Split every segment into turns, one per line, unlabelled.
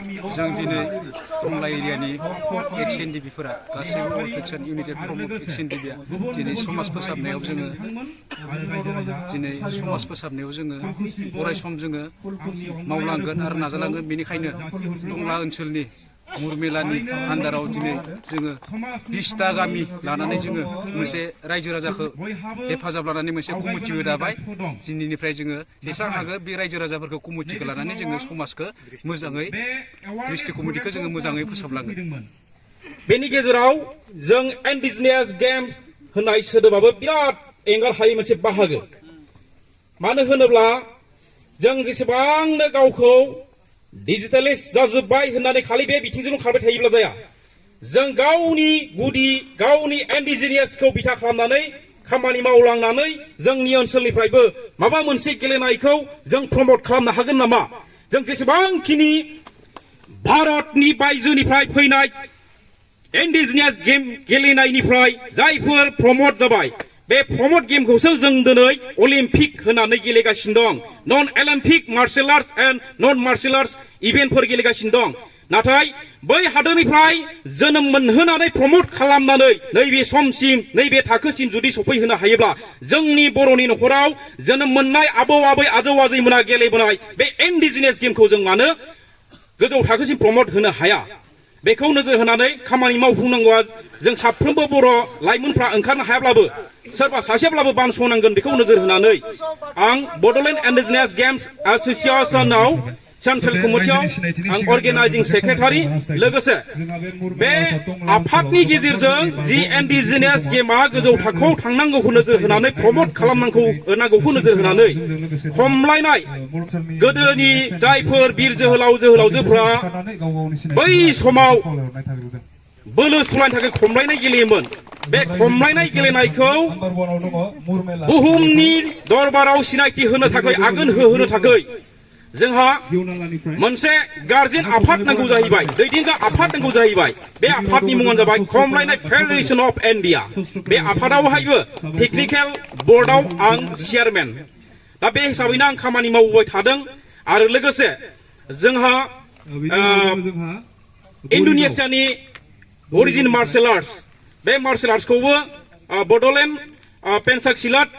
जों दिनै टंला एरियानि एक्स एनडिएफबिफोरा गासैबो फेक्सन इउनाइटेड फरम अफ एक्स एनडिएफबिआ दिनै समाज फोसाबनायाव जोङो अराय सम जोङो मावलांगोन आरो नाजालांगोन। बेनिखायनो टंला ओनसोलनि मुरमेलानि आन्दाराव दिनै जोङो 20टा गामि लानानै जोङो मोनसे रायजो राजाखौ हेफाजाब लानानै मोनसे कमिटिबो दाबाय। दिनैनिफ्राय जोङो जेसेबां हागो बे रायजो राजाफोरखौ कमिटिखौ लानानै जोङो समाजखौ मोजाङै डिस्ट्रिक्ट कमिटिखौ जोङो मोजाङै फोसाबलांगोन।
बेनि गेजेराव जों इन्डिजिनियास गेम होननाय सोदोबाबो बिराद एंगार हायै मोनसे बाहागो। मानो होनोब्ला जों जेसेबांनो गावखौ डिजिटेलाइज जाजोब्बाय होननानै खालि बे बिथिंजोंल' खारबाय थायोब्ला जाया। जों गावनि गुदि गावनि इन्डिजिनियासखौ बिथा खालामनानै खामानि मावलांनानै जोंनि ओनसोलनिफ्रायबो माबा मोनसे गेलेनायखौ जों प्रमोट खालामनो हागोन नामा? जों जेसेबांखिनि भारतनि बायजोनिफ्राय फैनाय इन्डिजिनियास गेम गेलेनायनिफ्राय जायफोर प्रमोट जाबाय, बे प्रमोट गेमखौसो जों दिनै अलिम्पिक होनानै गेलेगासिनो दं। Non olympic martial arts and non martial arts इभेन्टफोर गेलेगासिनो दं। नाथाय बै हादोरनिफ्राय जोनोम मोनहोनानै प्रमोट खालामनानै नैबे समसिम नैबे थाखोसिम जुदि सफैहोनो हायोब्ला जोंनि बर'नि न'खराव जोनोम मोननाय आबौ आबै आजौ आजैमोना गेलेबोनाय बे इन्डिजिनियास गेमखौ जों मानो गोजौ थाखोसिम प्रमोट होनो हाया? बेखौ नोजोर होनानै खामानि मावफुंनांगौआ जों साफ्रोमबो बर' लाइमोनफ्रा ओंखारनो हायाब्लाबो सोरबा सासेब्लाबो बानस'नांगोन। बेखौ नोजोर होनानै आं बड'लेण्ड इन्डिजिनियास गेम्स एस'सिएशनाव सेन्ट्रेल कमिटियाव आं अर्गेनाइजिं सेक्रेटारि, लोगोसे बे आफादनि गेजेरजों जि इन्डिजिनियास गेमा गोजौ थाखोआव थांनांगौखौ नोजोर होनानै प्रमोट खालामनांगौखौ नोजोर होनानै खमलायनाय गोदोनि जायफोर बिर जोहोलाव जोहोलावजोफ्रा बै समाव बोलो सुलायनो थाखाय खमलायनाय गेलेयोमोन, बे खमलायनाय गेलेनायखौ बुहुमनि दरबाराव सिनायथि होनो थाखाय आगान होहोनो थाखाय जोंहा मोनसे गार्जेन आफाद नांगौ जाहैबाय, दैदेनग्रा आफाद नांगौ जाहैबाय। बे आफादनि मुङानो जाबाय खमलायनाय फेडारेशन अफ इन्डिया। बे आफादावहायबो टेकनिकेल बर्डआव आं चेयारमेन। दा बे हिसाबैनो आं खामानि मावबाय थादों। आरो लोगोसे जोंहा इन्ड'नेसियानि अरिजिन मार्शल आर्ट्स, बे martial आर्ट्सखौबो Bodoland पेन्साक सिलाट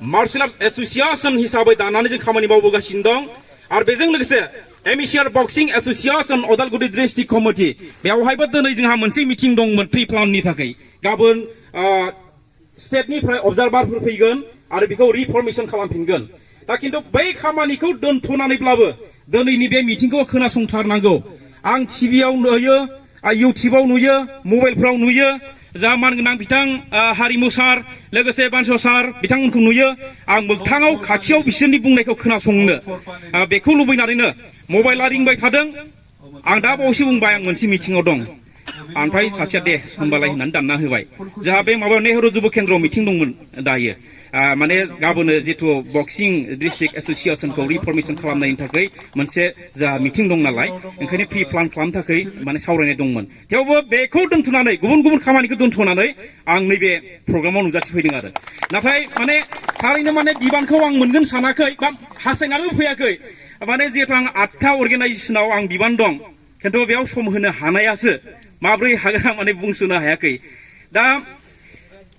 martial arts association हिसाबै दानानै जों खामानि मावबोगासिनो दं। आरो बेजों लोगोसे एमेचियर बक्सिं एस'सिएशन अदालगुरि डिस्ट्रिक्ट कमिटि, बेवहायबो दिनै जोंहा मोनसे मिटिं दंमोन प्रि प्लाननि थाखाय। गाबोन स्टेटनिफ्राय अबजारभारफोर फैगोन आरो बेखौ रिफर्मेशन खालामफिनगोन। दा खिन्थु बै खामानिखौ दोनथ'नानैब्लाबो दिनैनि बे मिटिंखौ खोनासंथारनांगौ। आं टिभियाव नुयो, इउटिउबाव नुयो, मबाइलफ्राव नुयो, जा मानगोनां बिथां हारिमु सार लोगोसे बानस' सार बिथांमोनखौ नुयो। आं मोगथाङाव खाथियाव बिसोरनि बुंनायखौ खोनासंनो बेखौ लुबैनानैनो मबाइला रिंबाय थादों। आं दा बावैसो बुंबाय आं मोनसे मिटिंआव दं, ओमफ्राय सासेया दे होमबालाय होननानै दानना होबाय। जोंहा बे माबा नेहरू जुब केन्द्रआव मिटिं दंमोन दायो। माने गाबोनो जिथु बक्सिं डिस्ट्रिक्ट एस'सिएशनखौ रिफर्मेशन खालामनायनि थाखाय मोनसे जोंहा मिटिं दं नालाय, ओंखायनो प्रि प्लान खालामनो थाखाय माने सावरायनाय दंमोन। थेवबो बेखौ दोनथ'नानै गुबुन गुबुन खामानिखौ दोनथ'नानै आं नैबे प्रग्रामाव नुजाथिफैदों आरो। नाथाय माने थारैनो माने बिबानखौ आं मोनगोन सानाखै बा हास्थायनानैबो फैयाखै। माने जिहेतु आं 8था अर्गेनाइजेसनाव आं बिबान दं, खिन्थु बेयाव सम होनो हानायासो माब्रै हागोन आं माने बुंस'नो हायाखै। दा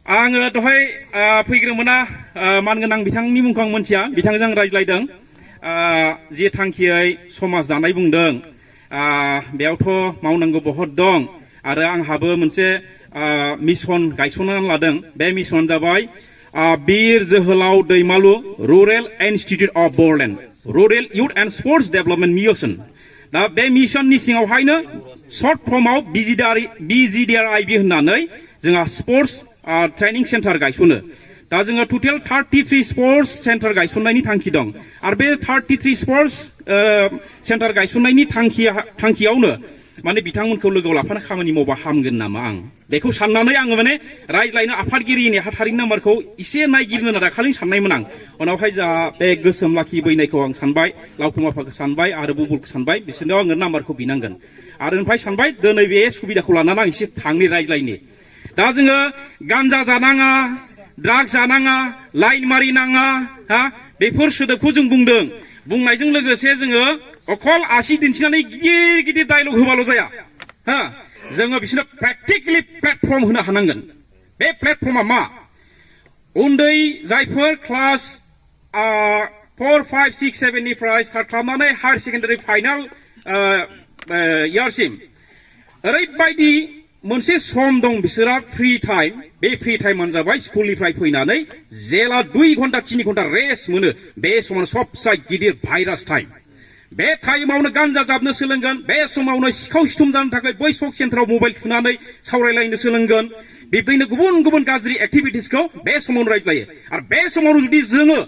आङो दहाय फैग्रोमोना मानगोनां बिथांनि मुंखौ आं मोनथिया, बिथांजों आं रायज्लायदों। जे थांखियै समाज दानाय बुंदों, बेयावथ' मावनांगौ बहुद दं। आरो आंहाबो मोनसे मिशन गायसननानै लादों। बे मिशन जाबाय बिर जोहोलाव दैमालु rural institute of Boroland, rural youth and sports development mission. दा बे मिशननि सिङावहायनो सर्ट फर्माव BGWRA होननानै जोंहा स्पर्ट्स ट्रेनिं सेन्टार गायसनो। दा जोङो टटेल 33 स्पर्ट्स सेन्टार गायसननायनि थांखि दं। आरो बे 33 स्पर्ट्स सेन्टार गायसननायनि थांखियावनो माने बिथांमोनखौ लोगोआव लाफानो खामानि मावबा हामगोन नामा, आं बेखौ साननानै आङो माने रायज्लायनो आफादगिरि नेहाथारिनि नाम्बारखौ एसे नायगिरनो दाखालि साननायमोन आं। उनावहाय जा बे गोसोम लाखि बैनायखौ आं सानबाय, लावखुमाफाखौ सानबाय आरो बुबुलखौ सानबाय, बिसोरनाव आङो नाम्बारखौ बिनांगोन। आरो ओमफ्राय सानबाय दिनै बे सुबिदाखौ लानानै आं एसे थांनि रायज्लायनि। दा जोङो गान्जा जानाङा, ड्राग्स जानाङा, लाइन मारिनाङा, बेफोर सोदोबखौ जों बुंदों। बुंनायजों लोगोसे जोङो अखल आसि दिन्थिनानै गिदिर गिदिर डायलग होबाल' जाया हा जोङो बिसोरनो प्रेक्टिकेलि प्लेटफर्म होनो हानांगोन बे प्लेटफर्मा मा उन्दै जायफोर क्लास 4, 5, 6, 7 निफ्राय स्टार्ट खालामनानै हायार सेकेन्डारि फाइनाल इयारसिम ओरैबायदि मोनसे सम दं बिसोरा फ्री टाइम बे फ्री टाइमानो जाबाय स्कुलनिफ्राय फैनानै जेला 2 घन्टा 3 घन्टा रेस्ट मोनो बे समावनो सबसे गिदिर भाइरास टाइम बे टाइमावनो गान्जा जाबनो सोलोंगोन बे समावनो सिखाव सिथुम जानो थाखाय बै सक सेन्टाराव मबाइल थुनानै सावरायलायनो सोलोंगोन बिब्दिनो गुबुन गुबुन गाज्रि एक्टिभिटिसखौ बे समावनो रायज्लायो आरो बे समावनो जुदि जोङो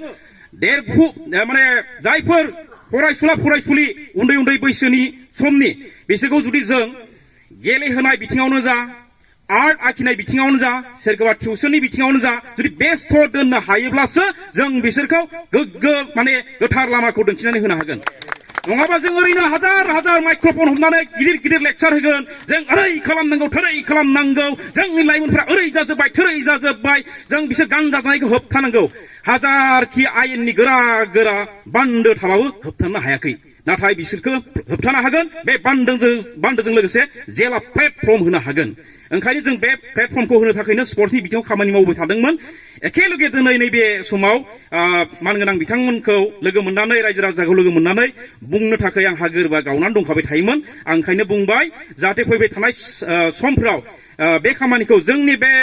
माने जायफोर फरायसुलि उन्दै उन्दै बैसोनि समनि बिसोरखौ जुदि जों गेलेहोनाय बिथिङावनो जा आर्ट आखिनाय बिथिङावनो जा सोरखौबा टिउसननि बिथिङावनो जा जुदि बेस्थ दोननो हायोब्लासो जों बिसोरखौ गोग्गो माने गोथार लामाखौ दिन्थिनानै होनो हागोन नङाबा जों ओरैनो हाजार हाजार माइक्र'फन हमनानै गिदिर गिदिर लेक्चार होगोन जों ओरै खालामनांगौ थोरै खालामनांगौ जोंनि लाइमोनफोरा ओरै जाजोब्बाय थोरै जाजोब्बाय जों बिसोर गान्जा जानायखौ होबथानांगौ हाजारखि आयेननि गोरा गोरा बान्दो थाबाबो होबथानो हायाखै नाथाय बिसोरखौ होबथानो हागोन बे बान्दोजों लोगोसे जेला प्लेटफर्म होनो हागोन ओंखायनो जों बे प्लेटफर्मखौ होनो थाखायनो स्पर्ट्सनि बिथिङाव खामानि मावबाय थादोंमोन एखेलगे दिनै नैबे समाव मानगोनां बिथांमोनखौ लोगो मोननानै रायजो राजाखौ लोगो मोननानै बुंनो थाखाय आंहा गोरबा गावनानै दंखाबाय थायोमोन आं ओंखायनो बुंबाय जाहाथे फैबाय थानाय समफ्राव बे खामानिखौ जोंनि बे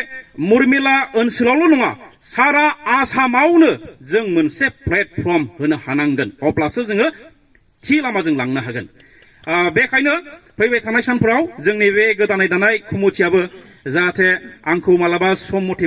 मुरमेला ओनसोलावल' नङा सारा आसामावनो जों मोनसे प्लेटफर्म होनो हानांगोन अब्लासो जोङो थि लामाजों लांनो हागोन बेखायनो फैबाय थानाय सानफोराव जोंनि बे गोदानै दानाय कमिटियाबो जाहाथे आंखौ मालाबा सम मथे